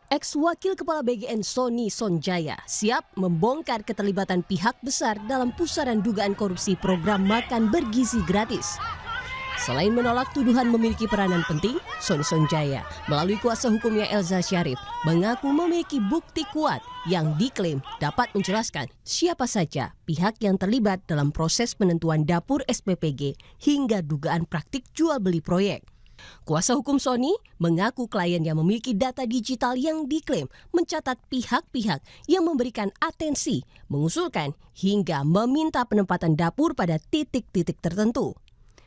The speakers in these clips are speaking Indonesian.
Ex-wakil Kepala BGN Sony Sonjaya siap membongkar keterlibatan pihak besar dalam pusaran dugaan korupsi program makan bergizi gratis. Selain menolak tuduhan memiliki peranan penting, Sony Sonjaya melalui kuasa hukumnya Elza Syarif mengaku memiliki bukti kuat yang diklaim dapat menjelaskan siapa saja pihak yang terlibat dalam proses penentuan dapur SPPG hingga dugaan praktik jual beli proyek. Kuasa hukum Sony mengaku kliennya memiliki data digital yang diklaim mencatat pihak-pihak yang memberikan atensi, mengusulkan hingga meminta penempatan dapur pada titik-titik tertentu.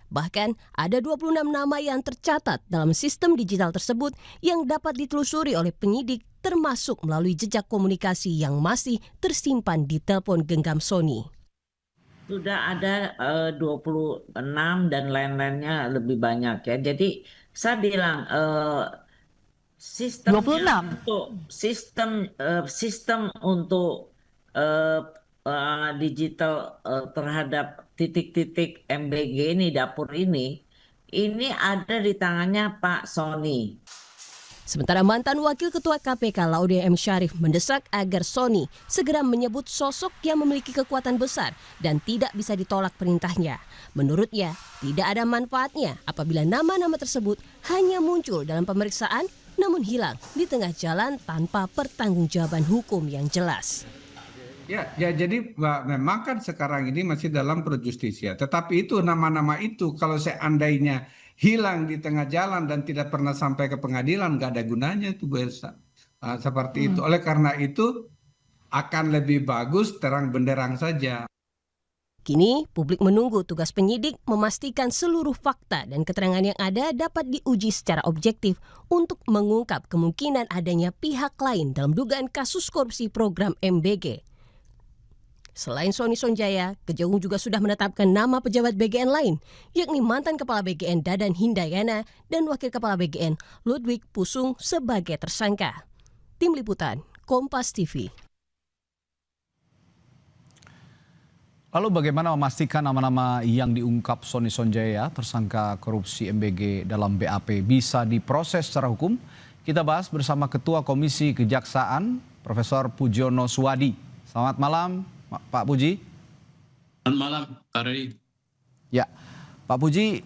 Bahkan ada 26 nama yang tercatat dalam sistem digital tersebut yang dapat ditelusuri oleh penyidik termasuk melalui jejak komunikasi yang masih tersimpan di telepon genggam Sony. Sudah ada 26 dan lain-lainnya lebih banyak ya. Jadi saya bilang sistem 26. untuk sistem untuk digital terhadap titik-titik MBG ini, dapur ini ada di tangannya Pak Sony. Sementara mantan Wakil Ketua KPK Laude M. Syarif mendesak agar Sony segera menyebut sosok yang memiliki kekuatan besar dan tidak bisa ditolak perintahnya. Menurutnya, tidak ada manfaatnya apabila nama-nama tersebut hanya muncul dalam pemeriksaan namun hilang di tengah jalan tanpa pertanggungjawaban hukum yang jelas. Ya, jadi memang kan sekarang ini masih dalam projustisia. Tetapi itu nama-nama itu kalau seandainya hilang di tengah jalan dan tidak pernah sampai ke pengadilan, nggak ada gunanya itu Bu Elsa. Seperti itu. Oleh karena itu akan lebih bagus terang benderang saja. Kini publik menunggu tugas penyidik memastikan seluruh fakta dan keterangan yang ada dapat diuji secara objektif untuk mengungkap kemungkinan adanya pihak lain dalam dugaan kasus korupsi program MBG. Selain Sony Sonjaya, Kejagung juga sudah menetapkan nama pejabat BGN lain, yakni mantan Kepala BGN Dadan Hindayana dan Wakil Kepala BGN Ludwig Pusung sebagai tersangka. Tim Liputan, Kompas TV. Lalu bagaimana memastikan nama-nama yang diungkap Sony Sonjaya, tersangka korupsi MBG dalam BAP, bisa diproses secara hukum? Kita bahas bersama Ketua Komisi Kejaksaan, Profesor Pujono Suwadi. Selamat malam, Pak Puji. Selamat malam, Pak Rey. Ya, Pak Puji,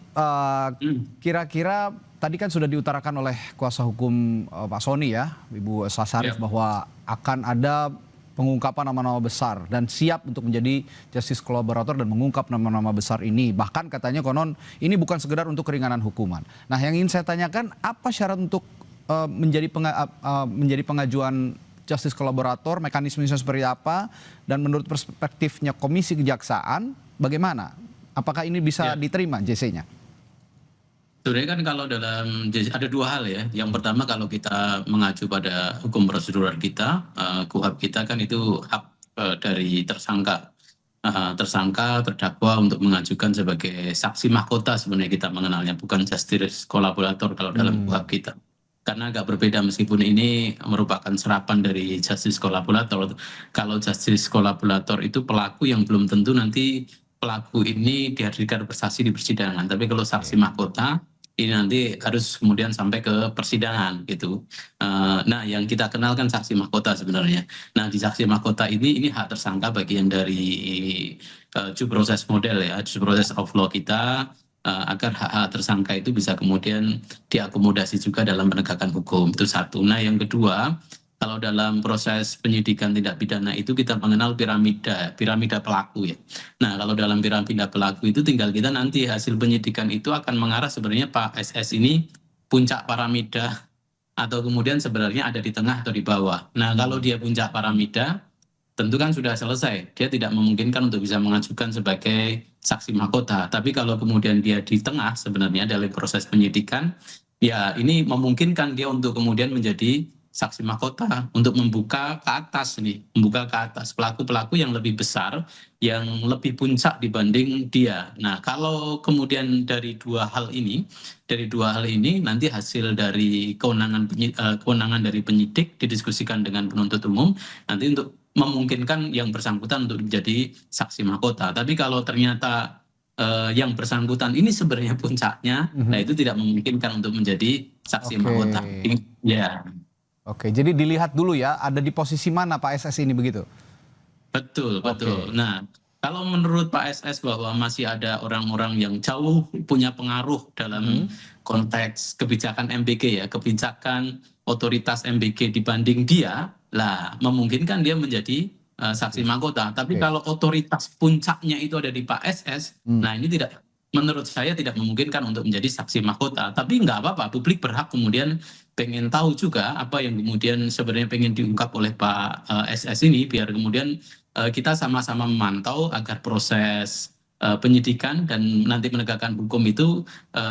kira-kira tadi kan sudah diutarakan oleh kuasa hukum Pak Sony ya, Ibu Elza Syarif, bahwa akan ada pengungkapan nama-nama besar dan siap untuk menjadi justice collaborator dan mengungkap nama-nama besar ini. Bahkan katanya konon ini bukan sekedar untuk keringanan hukuman. Nah, yang ingin saya tanyakan, apa syarat untuk menjadi pengajuan justice collaborator, mekanismenya seperti apa, dan menurut perspektifnya Komisi Kejaksaan bagaimana? Apakah ini bisa diterima JC-nya? Sebenarnya kan kalau dalam JC ada dua hal ya. Yang pertama kalau kita mengacu pada hukum prosedural kita, KUHAP kita kan itu hak dari tersangka. Tersangka terdakwa untuk mengajukan sebagai saksi mahkota sebenarnya kita mengenalnya, bukan justice collaborator kalau dalam KUHAP kita. Karena agak berbeda meskipun ini merupakan serapan dari justice collaborator. Kalau justice collaborator itu pelaku yang belum tentu nanti pelaku ini dihadirkan bersaksi di persidangan. Tapi kalau saksi mahkota ini nanti harus kemudian sampai ke persidangan gitu. Nah, yang kita kenal kan saksi mahkota sebenarnya. Nah, di saksi mahkota ini hak tersangka bagian dari due process model ya, due process of law kita. Agar hak-hak tersangka itu bisa kemudian diakomodasi juga dalam penegakan hukum. Itu satu. Nah, yang kedua, kalau dalam proses penyidikan tindak pidana itu kita mengenal piramida pelaku ya. Nah, kalau dalam piramida pelaku itu tinggal kita nanti hasil penyidikan itu akan mengarah sebenarnya Pak SS ini puncak piramida atau kemudian sebenarnya ada di tengah atau di bawah. Nah, kalau dia puncak piramida, tentu kan sudah selesai. Dia tidak memungkinkan untuk bisa mengajukan sebagai saksi mahkota. Tapi kalau kemudian dia di tengah sebenarnya dalam proses penyidikan, ya ini memungkinkan dia untuk kemudian menjadi saksi mahkota untuk membuka ke atas nih, membuka ke atas pelaku-pelaku yang lebih besar, yang lebih puncak dibanding dia. Nah, kalau kemudian dari dua hal ini nanti hasil dari kewenangan dari penyidik didiskusikan dengan penuntut umum nanti untuk memungkinkan yang bersangkutan untuk menjadi saksi mahkota. Tapi kalau ternyata yang bersangkutan ini sebenarnya puncaknya, nah itu tidak memungkinkan untuk menjadi saksi mahkota. Ya. Oke, jadi dilihat dulu ya, ada di posisi mana Pak SS ini begitu? Betul, betul. Oke. Nah, kalau menurut Pak SS bahwa masih ada orang-orang yang jauh punya pengaruh dalam konteks kebijakan MBG ya, kebijakan otoritas MBG dibanding dia, lah memungkinkan dia menjadi saksi mahkota. Tapi Oke. kalau otoritas puncaknya itu ada di Pak SS, nah ini tidak, menurut saya tidak memungkinkan untuk menjadi saksi mahkota. Tapi nggak apa-apa, publik berhak kemudian pengen tahu juga apa yang kemudian sebenarnya pengen diungkap oleh Pak SS ini, biar kemudian kita sama-sama memantau agar proses penyidikan dan nanti penegakan hukum itu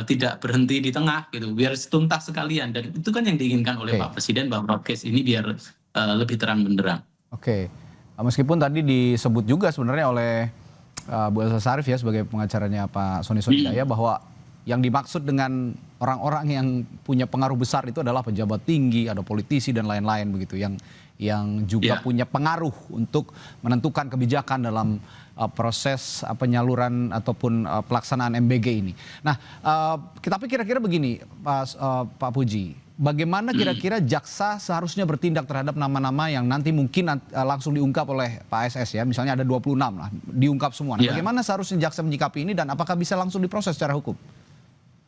tidak berhenti di tengah gitu, biar tuntas sekalian. Dan itu kan yang diinginkan oleh Oke. Pak Presiden, bahwa case ini biar lebih terang benderang. Oke, meskipun tadi disebut juga sebenarnya oleh Bu Elsa Sarif ya sebagai pengacaranya Pak Sony Sonjaya bahwa yang dimaksud dengan orang-orang yang punya pengaruh besar itu adalah pejabat tinggi, ada politisi dan lain-lain begitu yang juga Ya. punya pengaruh untuk menentukan kebijakan dalam proses penyaluran ataupun pelaksanaan MBG ini. Nah, tapi kira-kira begini, Pak Puji, bagaimana kira-kira jaksa seharusnya bertindak terhadap nama-nama yang nanti mungkin langsung diungkap oleh Pak SS ya, misalnya ada 26 lah, diungkap semua. Nah, Ya. bagaimana seharusnya jaksa menyikapi ini dan apakah bisa langsung diproses secara hukum?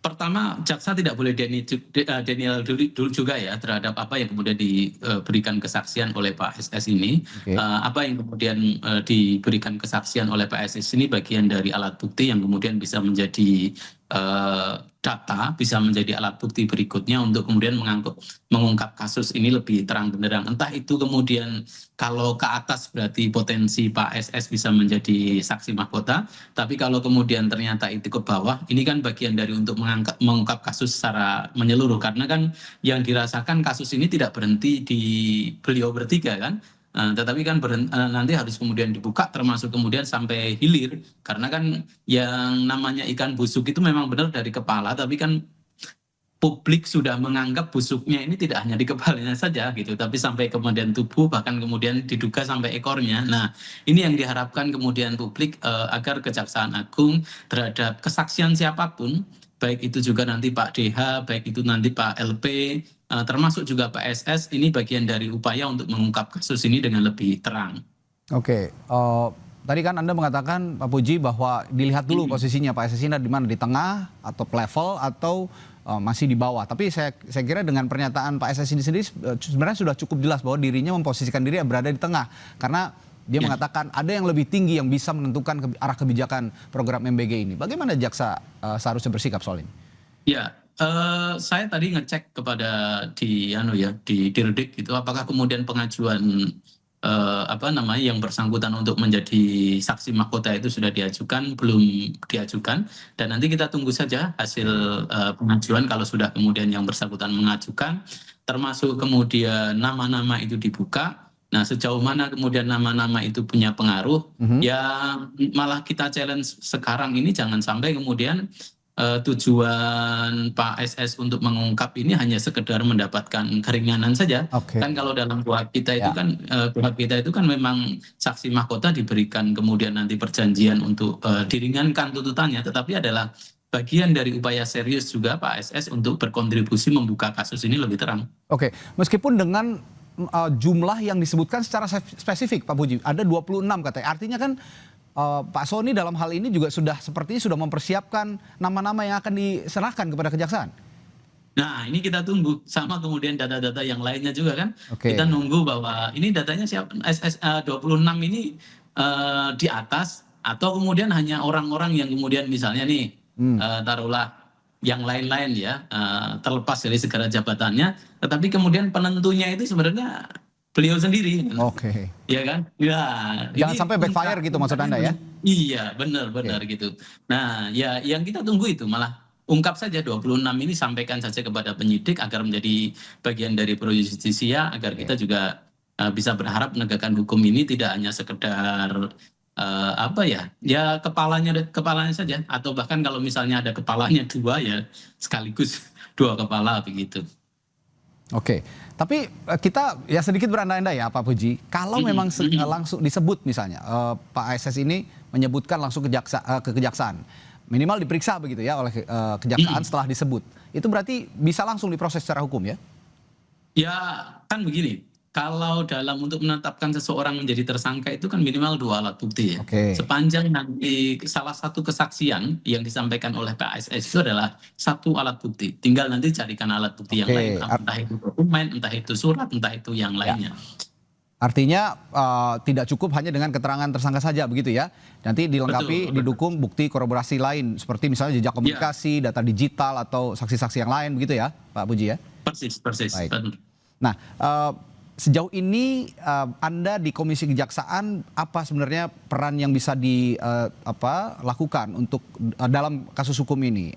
Pertama, jaksa tidak boleh denial dulu juga ya terhadap apa yang kemudian diberikan kesaksian oleh Pak SS ini. Oke. Apa yang kemudian diberikan kesaksian oleh Pak SS ini bagian dari alat bukti yang kemudian bisa menjadi data, bisa menjadi alat bukti berikutnya untuk kemudian mengungkap kasus ini lebih terang benderang. Entah itu kemudian kalau ke atas berarti potensi Pak SS bisa menjadi saksi mahkota, tapi kalau kemudian ternyata itu ke bawah, ini kan bagian dari untuk mengungkap kasus secara menyeluruh. Karena kan yang dirasakan kasus ini tidak berhenti di beliau bertiga kan, tetapi kan nanti harus kemudian dibuka termasuk kemudian sampai hilir, karena kan yang namanya ikan busuk itu memang benar dari kepala, tapi kan publik sudah menganggap busuknya ini tidak hanya di kepalanya saja gitu, tapi sampai kemudian tubuh, bahkan kemudian diduga sampai ekornya. Nah, ini yang diharapkan kemudian publik agar Kejaksaan Agung terhadap kesaksian siapapun, baik itu juga nanti Pak DH, baik itu nanti Pak LP, termasuk juga Pak SS, ini bagian dari upaya untuk mengungkap kasus ini dengan lebih terang. Oke, tadi kan Anda mengatakan Pak Puji bahwa dilihat dulu posisinya Pak SS ini di mana, di tengah atau level atau masih di bawah. Tapi saya kira dengan pernyataan Pak SS ini sendiri sebenarnya sudah cukup jelas bahwa dirinya memposisikan diri berada di tengah, karena dia mengatakan ada yang lebih tinggi yang bisa menentukan arah kebijakan program MBG ini. Bagaimana jaksa seharusnya bersikap soal ini? Ya, saya tadi ngecek kepada di Dirdik itu, apakah kemudian pengajuan yang bersangkutan untuk menjadi saksi mahkota itu sudah diajukan, belum diajukan, dan nanti kita tunggu saja hasil pengajuan. Kalau sudah kemudian yang bersangkutan mengajukan, termasuk kemudian nama-nama itu dibuka. Nah, sejauh mana kemudian nama-nama itu punya pengaruh, ya malah kita challenge sekarang ini jangan sampai kemudian tujuan Pak SS untuk mengungkap ini hanya sekedar mendapatkan keringanan saja. Oke. Kan kalau dalam kuhap kita itu kan memang saksi mahkota diberikan kemudian nanti perjanjian untuk diringankan tuntutannya, tetapi adalah bagian dari upaya serius juga Pak SS untuk berkontribusi membuka kasus ini lebih terang. Oke, meskipun dengan jumlah yang disebutkan secara spesifik Pak Puji, ada 26 katanya. Artinya kan Pak Sony dalam hal ini juga sudah mempersiapkan nama-nama yang akan diserahkan kepada kejaksaan. Nah, ini kita tunggu, sama kemudian data-data yang lainnya juga kan. Oke. Kita nunggu bahwa ini datanya siapa, SS 26 ini di atas, atau kemudian hanya orang-orang yang kemudian misalnya nih taruhlah yang lain-lain ya, terlepas dari segala jabatannya, tetapi kemudian penentunya itu sebenarnya beliau sendiri. Oke. Iya kan? Ya. Jangan sampai backfire gitu maksud Anda ya? Iya, benar gitu. Nah, ya yang kita tunggu itu malah ungkap saja 26 ini, sampaikan saja kepada penyidik agar menjadi bagian dari pro justisia, agar kita juga bisa berharap penegakan hukum ini tidak hanya sekedar kepalanya saja, atau bahkan kalau misalnya ada kepalanya dua ya sekaligus dua kepala begitu. Oke, tapi kita ya sedikit berandai-andai ya Pak Puji, kalau memang langsung disebut misalnya Pak SS ini menyebutkan langsung ke kejaksaan, minimal diperiksa begitu ya oleh kejaksaan setelah disebut, itu berarti bisa langsung diproses secara hukum ya? Ya kan begini, kalau dalam untuk menetapkan seseorang menjadi tersangka itu kan minimal 2 alat bukti ya. Oke. Sepanjang nanti salah satu kesaksian yang disampaikan oleh PSS itu adalah 1 alat bukti. Tinggal nanti carikan alat bukti yang lain, Oke. entah itu dokumen, entah itu surat, entah itu yang lainnya. Artinya tidak cukup hanya dengan keterangan tersangka saja begitu ya. Nanti dilengkapi Betul. didukung bukti korporasi lain seperti misalnya jejak komunikasi, data digital atau saksi-saksi yang lain begitu ya, Pak Puji ya. Persis. Baik. Benar. Nah, sejauh ini Anda di Komisi Kejaksaan apa sebenarnya peran yang bisa dilakukan untuk dalam kasus hukum ini?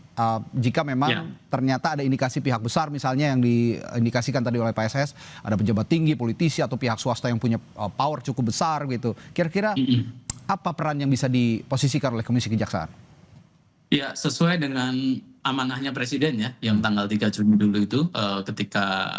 Jika memang ternyata ada indikasi pihak besar misalnya yang diindikasikan tadi oleh PSS, ada pejabat tinggi, politisi atau pihak swasta yang punya power cukup besar gitu. Kira-kira apa peran yang bisa diposisikan oleh Komisi Kejaksaan? Ya, sesuai dengan amanahnya Presiden ya, yang tanggal 3 Juni dulu itu, ketika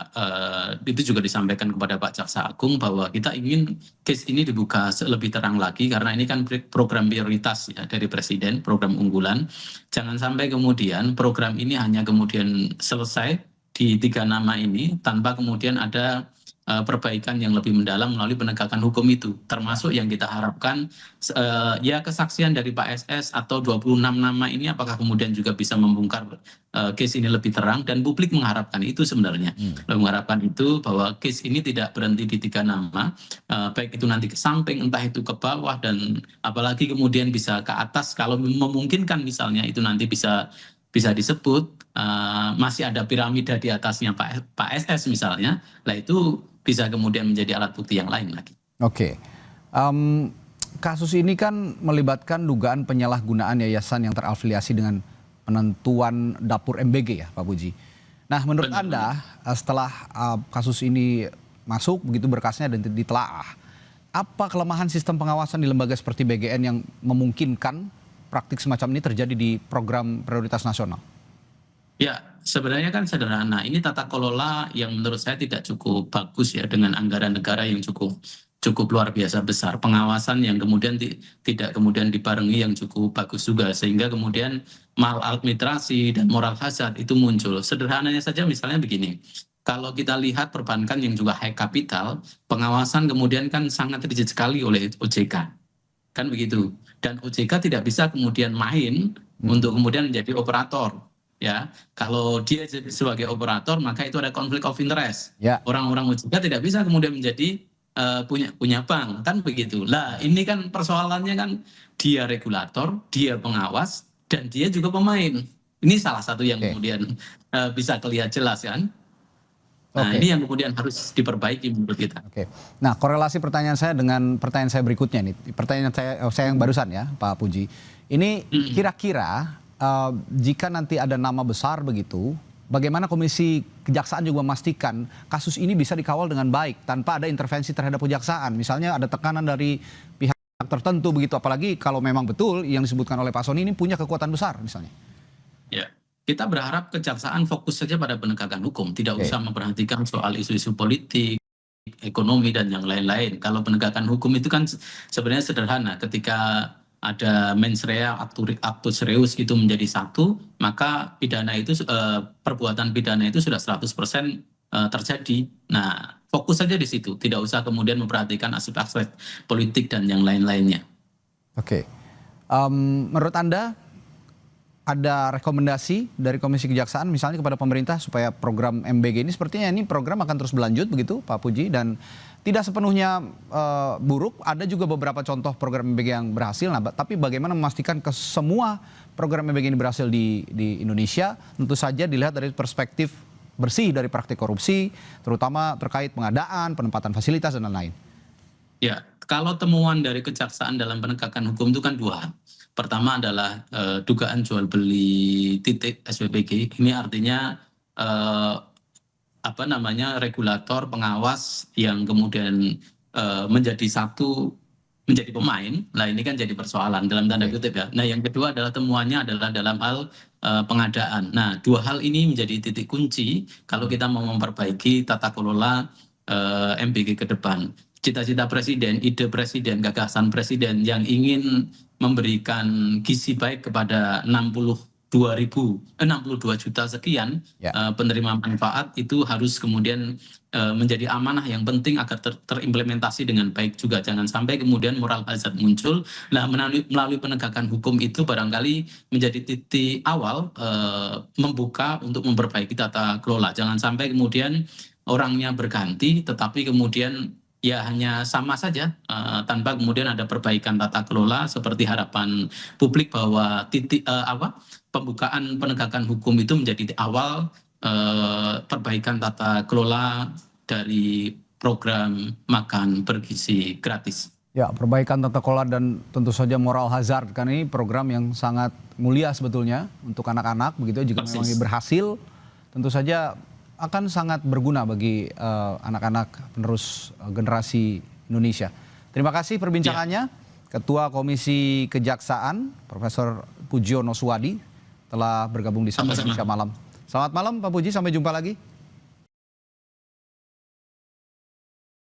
itu juga disampaikan kepada Pak Jaksa Agung bahwa kita ingin case ini dibuka lebih terang lagi karena ini kan program prioritas ya dari Presiden, program unggulan. Jangan sampai kemudian program ini hanya kemudian selesai di 3 nama ini tanpa kemudian ada perbaikan yang lebih mendalam melalui penegakan hukum itu, termasuk yang kita harapkan ya kesaksian dari Pak SS atau 26 nama ini apakah kemudian juga bisa membongkar case ini lebih terang, dan publik mengharapkan itu sebenarnya. Mengharapkan itu bahwa case ini tidak berhenti di 3 nama, baik itu nanti ke samping, entah itu ke bawah, dan apalagi kemudian bisa ke atas kalau memungkinkan misalnya itu nanti bisa disebut masih ada piramida di atasnya Pak SS misalnya, lah itu bisa kemudian menjadi alat bukti yang lain lagi. Oke. Kasus ini kan melibatkan dugaan penyalahgunaan yayasan yang terafiliasi dengan penentuan dapur MBG ya Pak Puji. Nah menurut Anda setelah kasus ini masuk begitu berkasnya dan ditelaah, apa kelemahan sistem pengawasan di lembaga seperti BGN yang memungkinkan praktik semacam ini terjadi di program prioritas nasional? Ya, sebenarnya kan sederhana. Ini tata kelola yang menurut saya tidak cukup bagus ya, dengan anggaran negara yang cukup luar biasa besar. Pengawasan yang kemudian tidak kemudian dibarengi yang cukup bagus juga, sehingga kemudian maladministrasi dan moral hazard itu muncul. Sederhananya saja misalnya begini. Kalau kita lihat perbankan yang juga high capital, pengawasan kemudian kan sangat rigid sekali oleh OJK. Kan begitu. Dan OJK tidak bisa kemudian main untuk kemudian menjadi operator. Ya, kalau dia jadi sebagai operator maka itu ada konflik of interest. Ya. Orang-orang OJK tidak bisa kemudian menjadi punya bank, kan begitu. Lah ini kan persoalannya kan dia regulator, dia pengawas, dan dia juga pemain. Ini salah satu yang kemudian bisa kelihatan jelas kan. Nah ini yang kemudian harus diperbaiki menurut kita. Oke. Nah korelasi pertanyaan saya dengan pertanyaan saya berikutnya nih. Pertanyaan saya yang barusan ya Pak Puji. Ini kira-kira jika nanti ada nama besar begitu, bagaimana Komisi Kejaksaan juga memastikan kasus ini bisa dikawal dengan baik tanpa ada intervensi terhadap kejaksaan. Misalnya ada tekanan dari pihak tertentu begitu, apalagi kalau memang betul yang disebutkan oleh Pak Soni ini punya kekuatan besar misalnya. Ya, kita berharap kejaksaan fokus saja pada penegakan hukum, tidak usah memperhatikan soal isu-isu politik, ekonomi, dan yang lain-lain. Kalau penegakan hukum itu kan sebenarnya sederhana, ketika ada mens rea actus reus itu menjadi satu, maka pidana itu perbuatan pidana itu sudah 100% terjadi. Nah, fokus saja di situ, tidak usah kemudian memperhatikan aspek-aspek politik dan yang lain-lainnya. Oke. Menurut Anda ada rekomendasi dari Komisi Kejaksaan misalnya kepada pemerintah supaya program MBG ini sepertinya ini program akan terus berlanjut begitu Pak Puji, dan tidak sepenuhnya buruk, ada juga beberapa contoh program MBG yang berhasil. Nah, tapi bagaimana memastikan ke semua program MBG ini berhasil di Indonesia? Tentu saja dilihat dari perspektif bersih dari praktik korupsi, terutama terkait pengadaan, penempatan fasilitas dan lain-lain. Ya, kalau temuan dari kejaksaan dalam penegakan hukum itu kan 2 hal. Pertama adalah dugaan jual beli titik SPBG. Ini artinya regulator, pengawas yang kemudian menjadi pemain. Nah ini kan jadi persoalan dalam tanda kutip ya. Nah yang kedua adalah temuannya adalah dalam hal pengadaan. Nah 2 hal ini menjadi titik kunci kalau kita mau memperbaiki tata kelola MBG ke depan. Cita-cita presiden, ide presiden, gagasan presiden yang ingin memberikan gizi baik kepada 60 62 juta sekian Ya. penerima manfaat itu harus kemudian menjadi amanah yang penting agar terimplementasi dengan baik juga. Jangan sampai kemudian moral hazard muncul. Nah, melalui penegakan hukum itu barangkali menjadi titik awal membuka untuk memperbaiki tata kelola. Jangan sampai kemudian orangnya berganti, tetapi kemudian ya hanya sama saja tanpa kemudian ada perbaikan tata kelola seperti harapan publik bahwa pembukaan penegakan hukum itu menjadi awal perbaikan tata kelola dari program makan bergizi gratis. Ya, perbaikan tata kelola dan tentu saja moral hazard, kan ini program yang sangat mulia sebetulnya untuk anak-anak, begitu. Jika memang ini berhasil, tentu saja akan sangat berguna bagi anak-anak penerus generasi Indonesia. Terima kasih perbincangannya, Ketua Komisi Kejaksaan, Profesor Pujiono Suwadi, telah bergabung di Sapa Indonesia Malam. Selamat malam Pak Puji, sampai jumpa lagi.